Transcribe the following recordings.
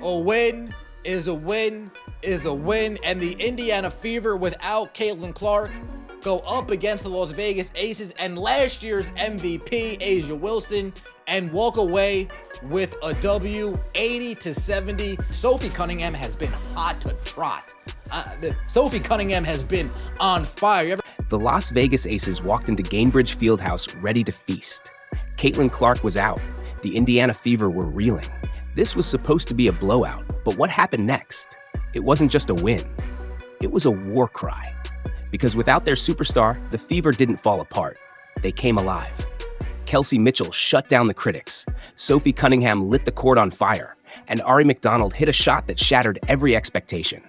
A win is a win is a win, and the Indiana Fever without Caitlin Clark go up against the Las Vegas Aces and last year's MVP, A'ja Wilson, and walk away with a W, 80-70. Sophie Cunningham has been hot to trot. Sophie Cunningham has been on fire. The Las Vegas Aces walked into Gainbridge Fieldhouse ready to feast. Caitlin Clark was out. The Indiana Fever were reeling. This was supposed to be a blowout, but what happened next? It wasn't just a win. It was a war cry. Because without their superstar, the Fever didn't fall apart. They came alive. Kelsey Mitchell shut down the critics. Sophie Cunningham lit the court on fire, and Aari McDonald hit a shot that shattered every expectation.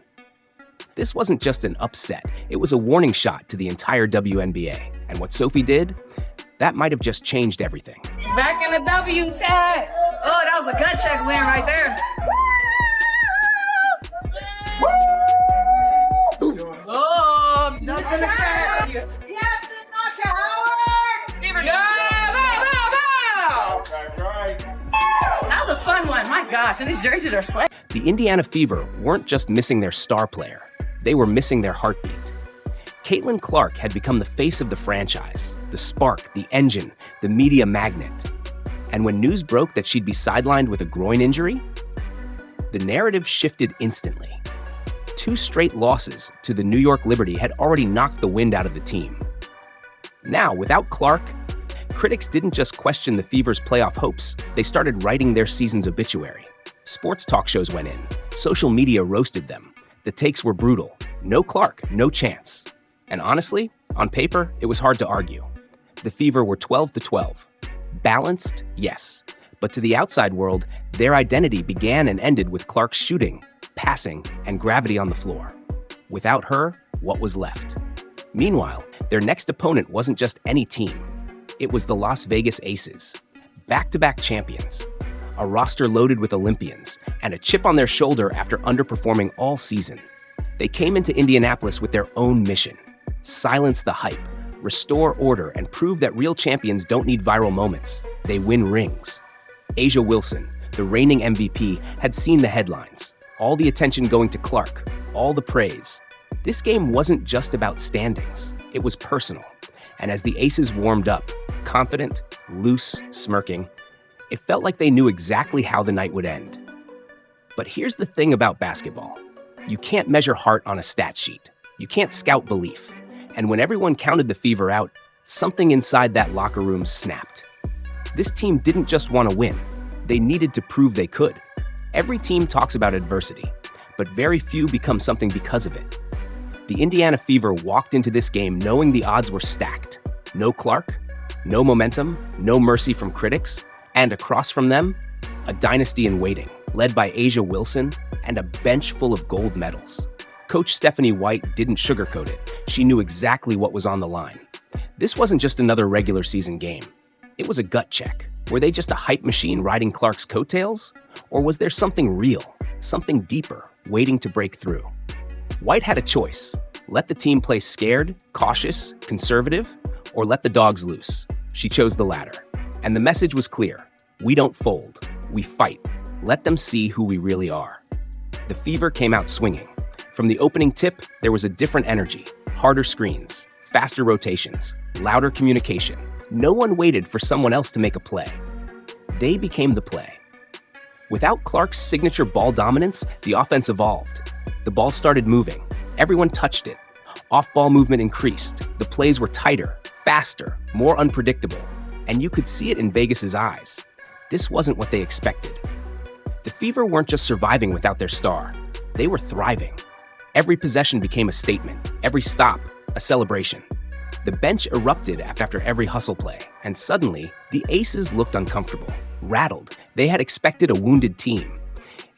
This wasn't just an upset, it was a warning shot to the entire WNBA. And what Sophie did, that might have just changed everything. Back in the W shot. Oh, that was a gut check win right there. Oh, nothing in the chat. Yes, Natasha Howard! That was a fun one. My gosh, and these jerseys are sweaty. The Indiana Fever weren't just missing their star player, they were missing their heartbeat. Caitlin Clark had become the face of the franchise, the spark, the engine, the media magnet. And when news broke that she'd be sidelined with a groin injury, the narrative shifted instantly. 2 straight losses to the New York Liberty had already knocked the wind out of the team. Now, without Clark, critics didn't just question the Fever's playoff hopes, they started writing their season's obituary. Sports talk shows went in, social media roasted them. The takes were brutal. No Clark, no chance. And honestly, on paper, it was hard to argue. The Fever were 12-12. Balanced, yes. But to the outside world, their identity began and ended with Clark's shooting, passing, and gravity on the floor. Without her, what was left? Meanwhile, their next opponent wasn't just any team. It was the Las Vegas Aces, back-to-back champions, a roster loaded with Olympians, and a chip on their shoulder after underperforming all season. They came into Indianapolis with their own mission: silence the hype, restore order, and prove that real champions don't need viral moments. They win rings. A'ja Wilson, the reigning MVP, had seen the headlines. All the attention going to Clark, all the praise. This game wasn't just about standings, it was personal. And as the Aces warmed up, confident, loose, smirking, it felt like they knew exactly how the night would end. But here's the thing about basketball. You can't measure heart on a stat sheet. You can't scout belief. And when everyone counted the Fever out, something inside that locker room snapped. This team didn't just want to win. They needed to prove they could. Every team talks about adversity, but very few become something because of it. The Indiana Fever walked into this game knowing the odds were stacked. No Clark, no momentum, no mercy from critics, and across from them, a dynasty in waiting, led by A'ja Wilson and a bench full of gold medals. Coach Stephanie White didn't sugarcoat it. She knew exactly what was on the line. This wasn't just another regular season game. It was a gut check. Were they just a hype machine riding Clark's coattails? Or was there something real, something deeper, waiting to break through? White had a choice. Let the team play scared, cautious, conservative, or let the dogs loose. She chose the latter. And the message was clear. We don't fold. We fight. Let them see who we really are. The Fever came out swinging. From the opening tip, there was a different energy. Harder screens, faster rotations, louder communication. No one waited for someone else to make a play. They became the play. Without Clark's signature ball dominance, the offense evolved. The ball started moving. Everyone touched it. Off-ball movement increased. The plays were tighter, faster, more unpredictable. And you could see it in Vegas's eyes. This wasn't what they expected. The Fever weren't just surviving without their star. They were thriving. Every possession became a statement. Every stop, a celebration. The bench erupted after every hustle play, and suddenly, the Aces looked uncomfortable, rattled. They had expected a wounded team.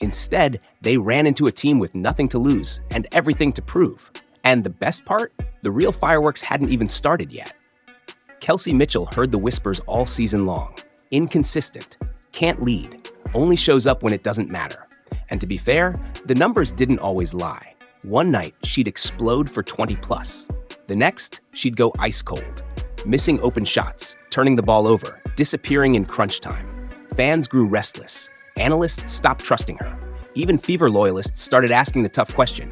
Instead, they ran into a team with nothing to lose and everything to prove. And the best part? The real fireworks hadn't even started yet. Kelsey Mitchell heard the whispers all season long. Inconsistent, can't lead, only shows up when it doesn't matter. And to be fair, the numbers didn't always lie. One night, she'd explode for 20+. The next, she'd go ice cold, missing open shots, turning the ball over, disappearing in crunch time. Fans grew restless. Analysts stopped trusting her. Even Fever loyalists started asking the tough question,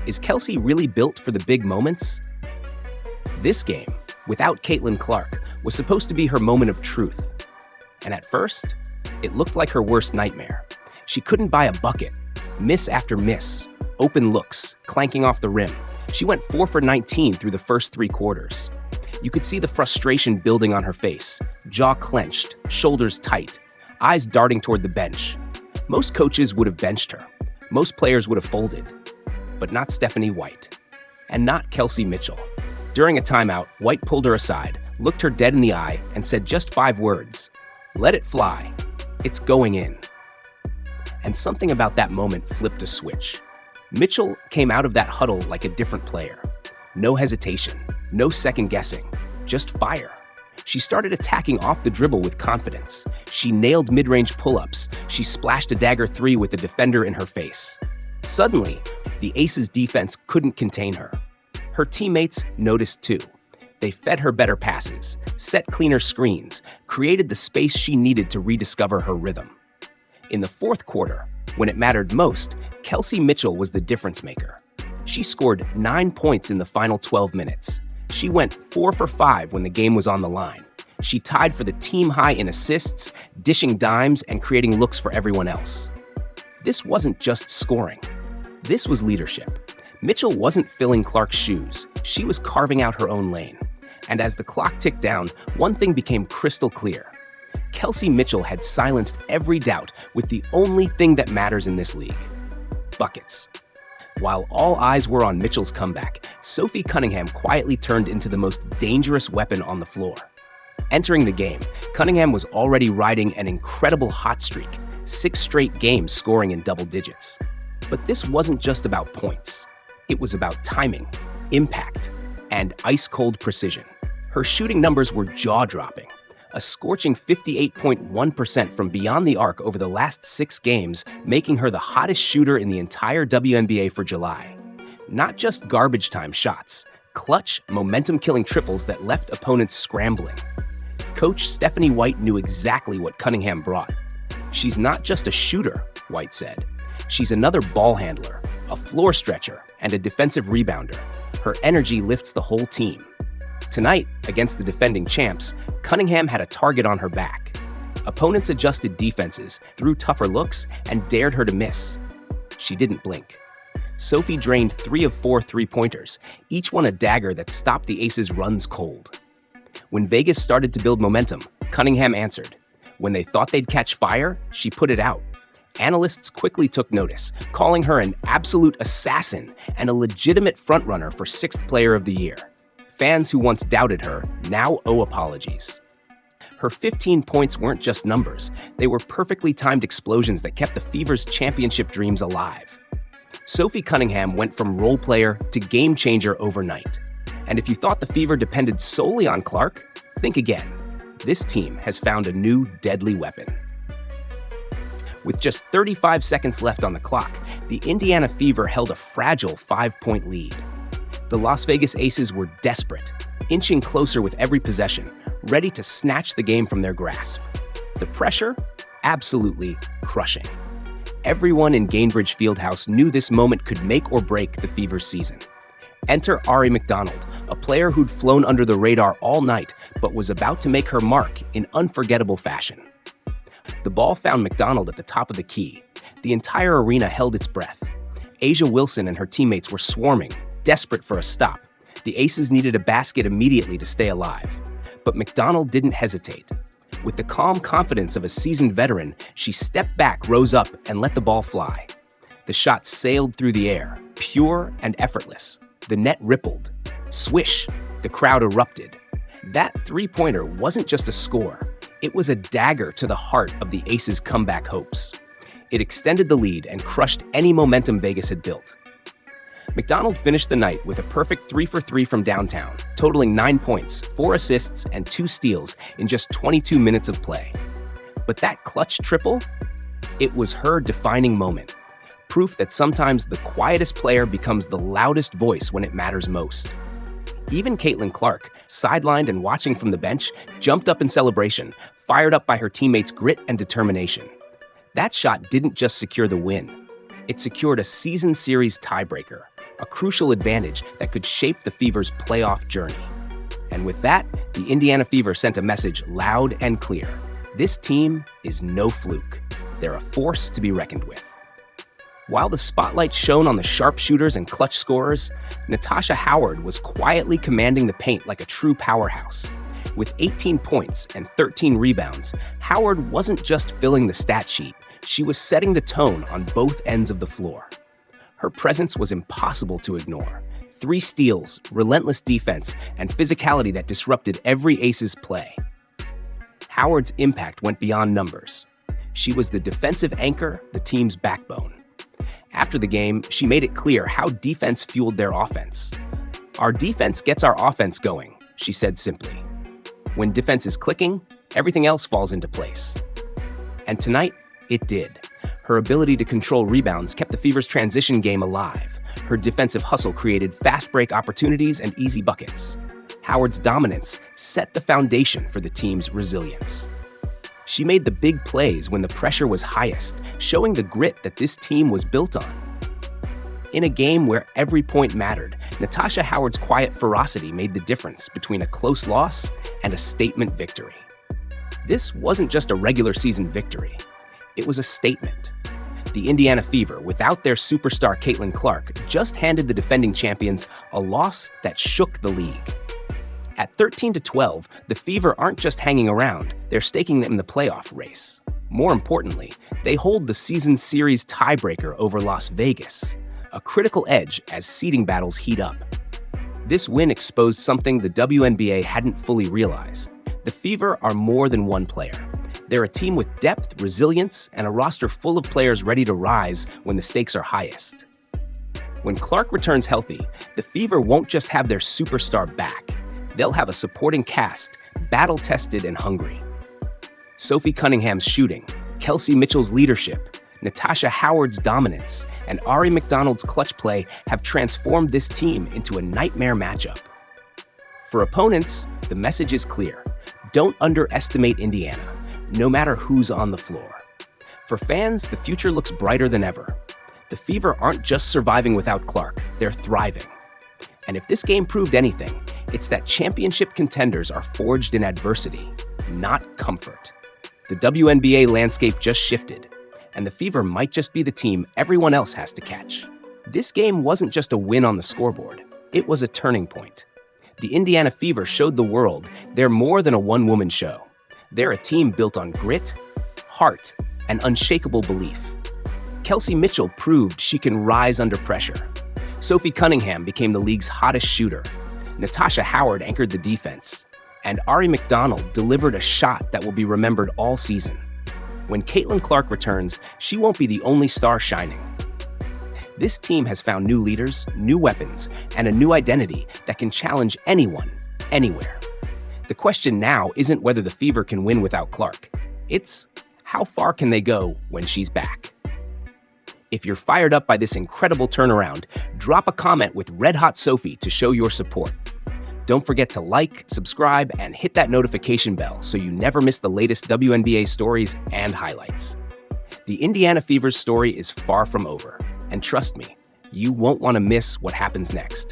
is Kelsey really built for the big moments? This game, without Caitlin Clark, was supposed to be her moment of truth. And at first, it looked like her worst nightmare. She couldn't buy a bucket, miss after miss, open looks, clanking off the rim. She went 4 for 19 through the first 3 quarters. You could see the frustration building on her face, jaw clenched, shoulders tight, eyes darting toward the bench. Most coaches would have benched her. Most players would have folded. But not Stephanie White. And not Kelsey Mitchell. During a timeout, White pulled her aside, looked her dead in the eye, and said just 5 words. Let it fly. It's going in. And something about that moment flipped a switch. Mitchell came out of that huddle like a different player. No hesitation, no second guessing, just fire. She started attacking off the dribble with confidence. She nailed mid-range pull-ups. She splashed a dagger 3 with a defender in her face. Suddenly, the Aces defense couldn't contain her. Her teammates noticed too. They fed her better passes, set cleaner screens, created the space she needed to rediscover her rhythm. In the fourth quarter, when it mattered most, Kelsey Mitchell was the difference maker. She scored 9 points in the final 12 minutes. She went 4 for 5 when the game was on the line. She tied for the team high in assists, dishing dimes and creating looks for everyone else. This wasn't just scoring. This was leadership. Mitchell wasn't filling Clark's shoes. She was carving out her own lane. And as the clock ticked down, one thing became crystal clear. Kelsey Mitchell had silenced every doubt with the only thing that matters in this league: buckets. While all eyes were on Mitchell's comeback, Sophie Cunningham quietly turned into the most dangerous weapon on the floor. Entering the game, Cunningham was already riding an incredible hot streak, 6 straight games scoring in double digits. But this wasn't just about points. It was about timing, impact, and ice-cold precision. Her shooting numbers were jaw-dropping. A scorching 58.1% from beyond the arc over the last 6 games, making her the hottest shooter in the entire WNBA for July. Not just garbage time shots, clutch, momentum-killing triples that left opponents scrambling. Coach Stephanie White knew exactly what Cunningham brought. She's not just a shooter, White said. She's another ball handler, a floor stretcher, and a defensive rebounder. Her energy lifts the whole team. Tonight, against the defending champs, Cunningham had a target on her back. Opponents adjusted defenses, threw tougher looks, and dared her to miss. She didn't blink. Sophie drained 3 of 4 3-pointers, each one a dagger that stopped the Aces' runs cold. When Vegas started to build momentum, Cunningham answered. When they thought they'd catch fire, she put it out. Analysts quickly took notice, calling her an absolute assassin and a legitimate frontrunner for 6th Player of the Year. Fans who once doubted her now owe apologies. Her 15 points weren't just numbers. They were perfectly timed explosions that kept the Fever's championship dreams alive. Sophie Cunningham went from role player to game changer overnight. And if you thought the Fever depended solely on Clark, think again. This team has found a new deadly weapon. With just 35 seconds left on the clock, the Indiana Fever held a fragile 5-point lead. The Las Vegas Aces were desperate, inching closer with every possession, ready to snatch the game from their grasp. The pressure? Absolutely crushing. Everyone in Gainbridge Fieldhouse knew this moment could make or break the Fever's season. Enter Aari McDonald, a player who'd flown under the radar all night, but was about to make her mark in unforgettable fashion. The ball found McDonald at the top of the key. The entire arena held its breath. A'ja Wilson and her teammates were swarming, desperate for a stop. The Aces needed a basket immediately to stay alive. But McDonald didn't hesitate. With the calm confidence of a seasoned veteran, she stepped back, rose up, and let the ball fly. The shot sailed through the air, pure and effortless. The net rippled. Swish! The crowd erupted. That 3-pointer wasn't just a score. It was a dagger to the heart of the Aces' comeback hopes. It extended the lead and crushed any momentum Vegas had built. McDonald finished the night with a perfect 3 for 3 from downtown, totaling 9 points, 4 assists, and 2 steals in just 22 minutes of play. But that clutch triple? It was her defining moment. Proof that sometimes the quietest player becomes the loudest voice when it matters most. Even Caitlin Clark, sidelined and watching from the bench, jumped up in celebration, fired up by her teammates' grit and determination. That shot didn't just secure the win. It secured a season series tiebreaker, a crucial advantage that could shape the Fever's playoff journey. And with that, the Indiana Fever sent a message loud and clear. This team is no fluke. They're a force to be reckoned with. While the spotlight shone on the sharpshooters and clutch scorers, Natasha Howard was quietly commanding the paint like a true powerhouse. With 18 points and 13 rebounds, Howard wasn't just filling the stat sheet, she was setting the tone on both ends of the floor. Her presence was impossible to ignore. 3 steals, relentless defense, and physicality that disrupted every Ace's play. Howard's impact went beyond numbers. She was the defensive anchor, the team's backbone. After the game, she made it clear how defense fueled their offense. "Our defense gets our offense going," she said simply. "When defense is clicking, everything else falls into place." And tonight, it did. Her ability to control rebounds kept the Fever's transition game alive. Her defensive hustle created fast break opportunities and easy buckets. Howard's dominance set the foundation for the team's resilience. She made the big plays when the pressure was highest, showing the grit that this team was built on. In a game where every point mattered, Natasha Howard's quiet ferocity made the difference between a close loss and a statement victory. This wasn't just a regular season victory. It was a statement. The Indiana Fever, without their superstar Caitlin Clark, just handed the defending champions a loss that shook the league. At 13-12, the Fever aren't just hanging around, they're staking them in the playoff race. More importantly, they hold the season series tiebreaker over Las Vegas, a critical edge as seeding battles heat up. This win exposed something the WNBA hadn't fully realized. The Fever are more than one player. They're a team with depth, resilience, and a roster full of players ready to rise when the stakes are highest. When Clark returns healthy, the Fever won't just have their superstar back. They'll have a supporting cast, battle-tested and hungry. Sophie Cunningham's shooting, Kelsey Mitchell's leadership, Natasha Howard's dominance, and Aari McDonald's clutch play have transformed this team into a nightmare matchup. For opponents, the message is clear. Don't underestimate Indiana, no matter who's on the floor. For fans, the future looks brighter than ever. The Fever aren't just surviving without Clark, they're thriving. And if this game proved anything, it's that championship contenders are forged in adversity, not comfort. The WNBA landscape just shifted, and the Fever might just be the team everyone else has to catch. This game wasn't just a win on the scoreboard, it was a turning point. The Indiana Fever showed the world they're more than a one-woman show. They're a team built on grit, heart, and unshakable belief. Kelsey Mitchell proved she can rise under pressure. Sophie Cunningham became the league's hottest shooter. Natasha Howard anchored the defense. And Aari McDonald delivered a shot that will be remembered all season. When Caitlin Clark returns, she won't be the only star shining. This team has found new leaders, new weapons, and a new identity that can challenge anyone, anywhere. The question now isn't whether the Fever can win without Clark. It's how far can they go when she's back? If you're fired up by this incredible turnaround, drop a comment with Red Hot Sophie to show your support. Don't forget to like, subscribe, and hit that notification bell so you never miss the latest WNBA stories and highlights. The Indiana Fever's story is far from over, and trust me, you won't want to miss what happens next.